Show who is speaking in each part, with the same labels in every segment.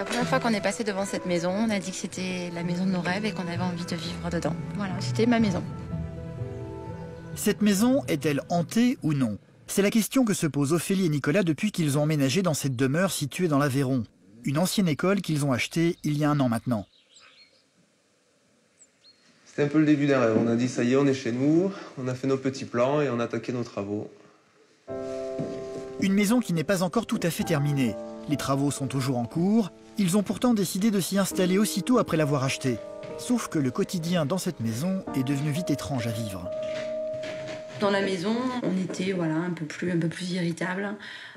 Speaker 1: La première fois qu'on est passé devant cette maison, on a dit que c'était la maison de nos rêves et qu'on avait envie de vivre dedans. Voilà, c'était ma maison.
Speaker 2: Cette maison est-elle hantée ou non? C'est la question que se posent Ophélie et Nicolas depuis qu'ils ont emménagé dans cette demeure située dans l'Aveyron. Une ancienne école qu'ils ont achetée il y a 1 an maintenant.
Speaker 3: C'était un peu le début d'un rêve. On a dit ça y est, on est chez nous, on a fait nos petits plans et on a attaqué nos travaux.
Speaker 2: Une maison qui n'est pas encore tout à fait terminée. Les travaux sont toujours en cours. Ils ont pourtant décidé de s'y installer aussitôt après l'avoir achetée. Sauf que le quotidien dans cette maison est devenu vite étrange à vivre.
Speaker 1: Dans la maison, on était un peu plus irritable.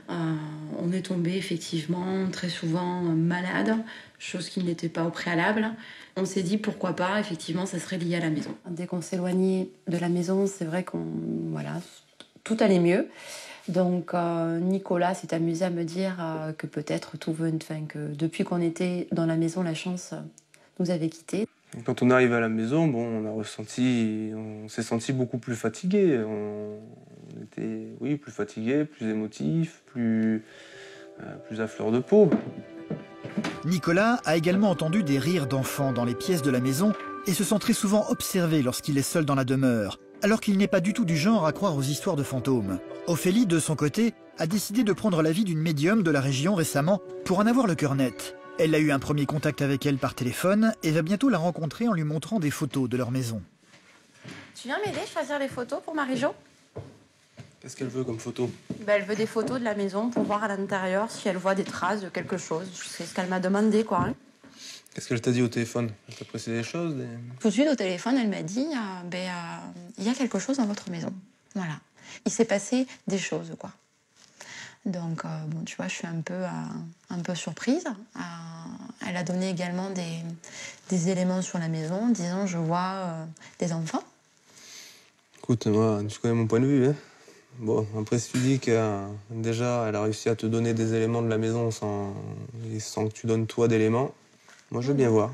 Speaker 1: On est tombé effectivement très souvent malade, chose qui n'était pas au préalable. On s'est dit pourquoi pas, effectivement, ça serait lié à la maison. Dès qu'on s'éloignait de la maison, c'est vrai tout allait mieux. Donc Nicolas s'est amusé à me dire que peut-être que depuis qu'on était dans la maison, la chance nous avait quittés.
Speaker 3: Quand on arrive à la maison, on s'est senti beaucoup plus fatigué. On était plus fatigué, plus émotif, plus à fleur de peau.
Speaker 2: Nicolas a également entendu des rires d'enfants dans les pièces de la maison et se sent très souvent observé lorsqu'il est seul dans la demeure, alors qu'il n'est pas du tout du genre à croire aux histoires de fantômes. Ophélie, de son côté, a décidé de prendre l'avis d'une médium de la région récemment pour en avoir le cœur net. Elle a eu un premier contact avec elle par téléphone et va bientôt la rencontrer en lui montrant des photos de leur maison.
Speaker 1: Tu viens m'aider à choisir les photos pour Marie-Jo?
Speaker 3: Qu'est-ce qu'elle veut comme photo?
Speaker 1: Elle veut des photos de la maison pour voir à l'intérieur si elle voit des traces de quelque chose. C'est ce qu'elle m'a demandé, quoi.
Speaker 3: Qu'est-ce qu'elle t'a dit au téléphone? Elle t'a précisé des choses?
Speaker 1: Tout de suite, au téléphone, elle m'a dit il y a quelque chose dans votre maison. Voilà. Il s'est passé des choses, quoi. Donc, tu vois, je suis un peu surprise. Elle a donné également des éléments sur la maison, disant je vois des enfants.
Speaker 3: Écoute, moi, tu connais mon point de vue, hein. Bon, après, si tu dis que déjà, elle a réussi à te donner des éléments de la maison sans que tu donnes toi d'éléments, moi, je veux bien voir.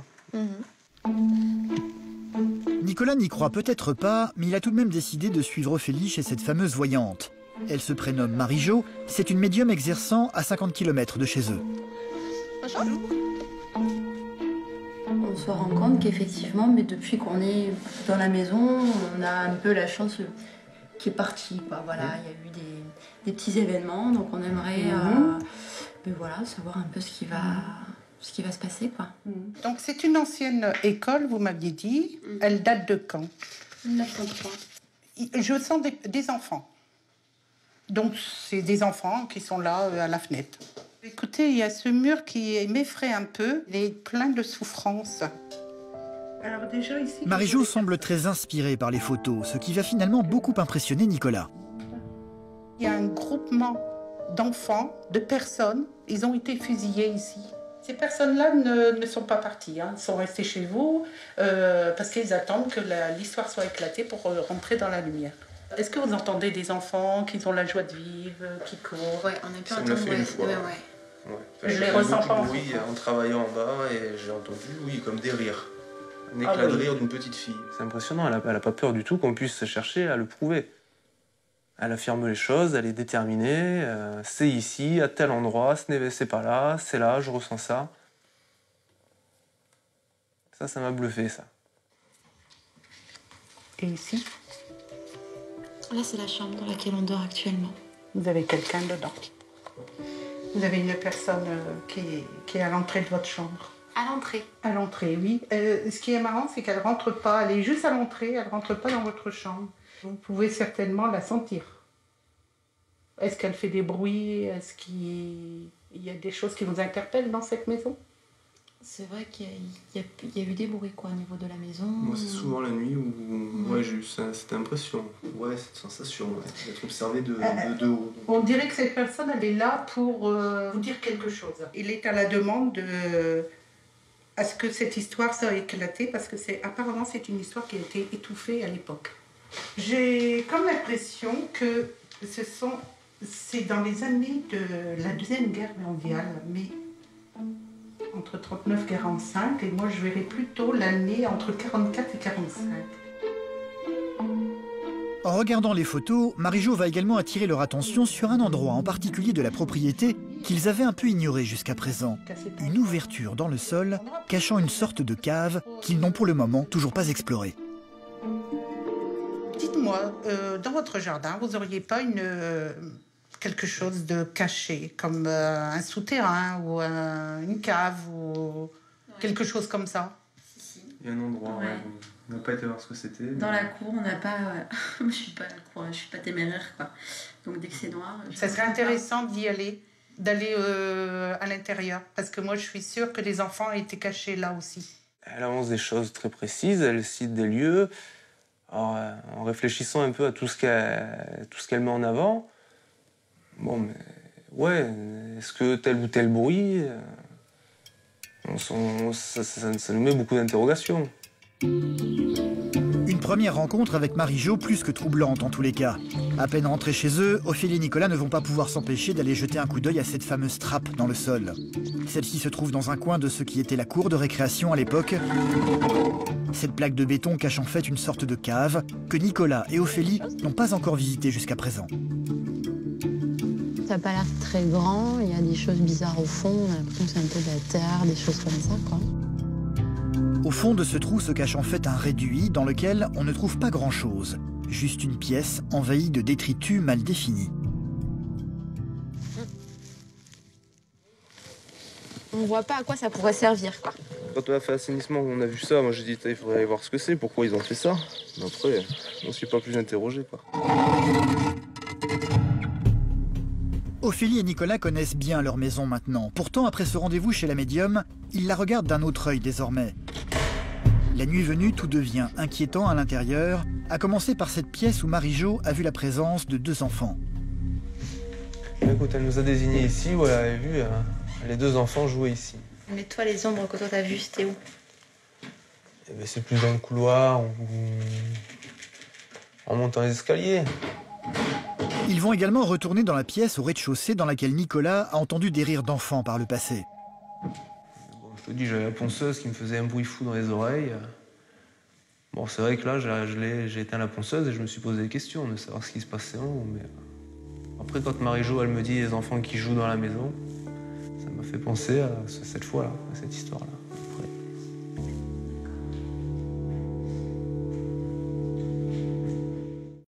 Speaker 2: Nicolas n'y croit peut-être pas, mais il a tout de même décidé de suivre Ophélie chez cette fameuse voyante. Elle se prénomme Marie-Jo, c'est une médium exerçant à 50 km de chez eux. On se rend compte qu'effectivement, mais depuis qu'on est dans la maison, on a un peu la chance qui est partie, quoi. Voilà, il y a eu des petits événements, donc on aimerait savoir un peu ce qui va se passer, quoi.
Speaker 4: Donc c'est une ancienne école, vous m'aviez dit. Elle date de quand?
Speaker 1: 1933.
Speaker 4: Je sens des enfants. Donc c'est des enfants qui sont là à la fenêtre. Écoutez, il y a ce mur qui m'effraie un peu. Il est plein de souffrance. Alors déjà ici...
Speaker 2: Marie-Jo semble très inspirée par les photos, ce qui va finalement beaucoup impressionner Nicolas.
Speaker 4: Il y a un groupement d'enfants, de personnes. Ils ont été fusillés ici. Ces personnes-là ne sont pas parties, hein. Ils sont restés chez vous parce qu'ils attendent que l'histoire soit éclatée pour rentrer dans la lumière. Est-ce que vous entendez des enfants qui ont la joie de vivre, qui courent?
Speaker 1: Ouais, on a pu
Speaker 3: Ça me
Speaker 1: entendre.
Speaker 3: l'a fait une fois.
Speaker 1: Ouais.
Speaker 3: Enfin,
Speaker 4: Je les ressens pas.
Speaker 3: Oui, en travaillant en bas et j'ai entendu, comme des rires. Un éclat de rire d'une petite fille. C'est impressionnant, elle a pas peur du tout qu'on puisse chercher à le prouver. Elle affirme les choses, elle est déterminée, c'est ici, à tel endroit, c'est pas là, c'est là, je ressens ça. Ça m'a bluffé, ça.
Speaker 4: Et ici?
Speaker 1: Là, c'est la chambre dans laquelle on dort actuellement.
Speaker 4: Vous avez quelqu'un dedans. Vous avez une personne qui est à l'entrée de votre chambre.
Speaker 1: À l'entrée.
Speaker 4: À l'entrée, oui. Ce qui est marrant, c'est qu'elle ne rentre pas. Elle est juste à l'entrée, elle ne rentre pas dans votre chambre. Vous pouvez certainement la sentir. Est-ce qu'elle fait des bruits? Est-ce qu'il y a des choses qui vous interpellent dans cette maison?
Speaker 1: C'est vrai qu'il y a eu des bruits, quoi, au niveau de la maison.
Speaker 3: Moi, c'est souvent la nuit où j'ai eu cette impression. Ouais, cette sensation d'être observé de haut.
Speaker 4: On dirait que cette personne, elle est là pour vous dire quelque chose. Il est à la demande à ce que cette histoire soit éclatée, parce que apparemment c'est une histoire qui a été étouffée à l'époque. J'ai comme l'impression que c'est dans les années de la Deuxième Guerre mondiale, mais entre 39 et 45, et moi je verrais plutôt l'année entre 44 et 45.
Speaker 2: En regardant les photos, Marie-Jo va également attirer leur attention sur un endroit en particulier de la propriété qu'ils avaient un peu ignoré jusqu'à présent. Une ouverture dans le sol cachant une sorte de cave qu'ils n'ont pour le moment toujours pas explorée.
Speaker 4: Dites-moi, dans votre jardin, vous n'auriez pas quelque chose de caché, comme un souterrain ou une cave ou quelque chose comme ça?
Speaker 3: Il y a un endroit, on n'a pas été voir ce que c'était.
Speaker 1: Dans la cour, on n'a pas... je suis pas téméraire, quoi. Donc dès que c'est noir...
Speaker 4: Ça serait intéressant d'aller à l'intérieur, parce que moi je suis sûre que les enfants étaient cachés là aussi.
Speaker 3: Elle avance des choses très précises, elle cite des lieux. Alors, en réfléchissant un peu à tout ce qu'elle met en avant, bon, mais ouais, est-ce que tel ou tel bruit, ça nous met beaucoup d'interrogations.
Speaker 2: Une première rencontre avec Marie-Jo plus que troublante en tous les cas. À peine rentrés chez eux, Ophélie et Nicolas ne vont pas pouvoir s'empêcher d'aller jeter un coup d'œil à cette fameuse trappe dans le sol. Celle-ci se trouve dans un coin de ce qui était la cour de récréation à l'époque. Cette plaque de béton cache en fait une sorte de cave que Nicolas et Ophélie n'ont pas encore visitée jusqu'à présent.
Speaker 5: Ça n'a pas l'air très grand, il y a des choses bizarres au fond, on a l'impression que c'est un peu de la terre, des choses comme ça, quoi.
Speaker 2: Au fond de ce trou se cache en fait un réduit dans lequel on ne trouve pas grand-chose. Juste une pièce envahie de détritus mal définis.
Speaker 5: On voit pas à quoi ça pourrait servir, quoi.
Speaker 3: Quand on a fait l'assainissement, on a vu ça, moi j'ai dit il faudrait aller voir ce que c'est, pourquoi ils ont fait ça. Mais après, on ne s'est pas plus interrogé, quoi.
Speaker 2: Ophélie et Nicolas connaissent bien leur maison maintenant. Pourtant, après ce rendez-vous chez la médium, ils la regardent d'un autre œil désormais. La nuit venue, tout devient inquiétant à l'intérieur, à commencer par cette pièce où Marie-Jo a vu la présence de 2 enfants.
Speaker 3: Écoute, elle nous a désignés ici, où elle avait vu les 2 enfants jouer ici.
Speaker 5: Mais toi, les ombres que toi t'as vues, c'était où?
Speaker 3: Eh ben, c'est plus dans le couloir, en montant les escaliers.
Speaker 2: Ils vont également retourner dans la pièce au rez-de-chaussée dans laquelle Nicolas a entendu des rires d'enfants par le passé.
Speaker 3: Bon, je te dis, j'avais la ponceuse qui me faisait un bruit fou dans les oreilles. Bon, c'est vrai que là, j'ai éteint la ponceuse et je me suis posé des questions de savoir ce qui se passait en haut. Mais après, quand Marie-Jo, elle me dit les enfants qui jouent dans la maison, ça m'a fait penser à cette fois-là, à cette histoire-là.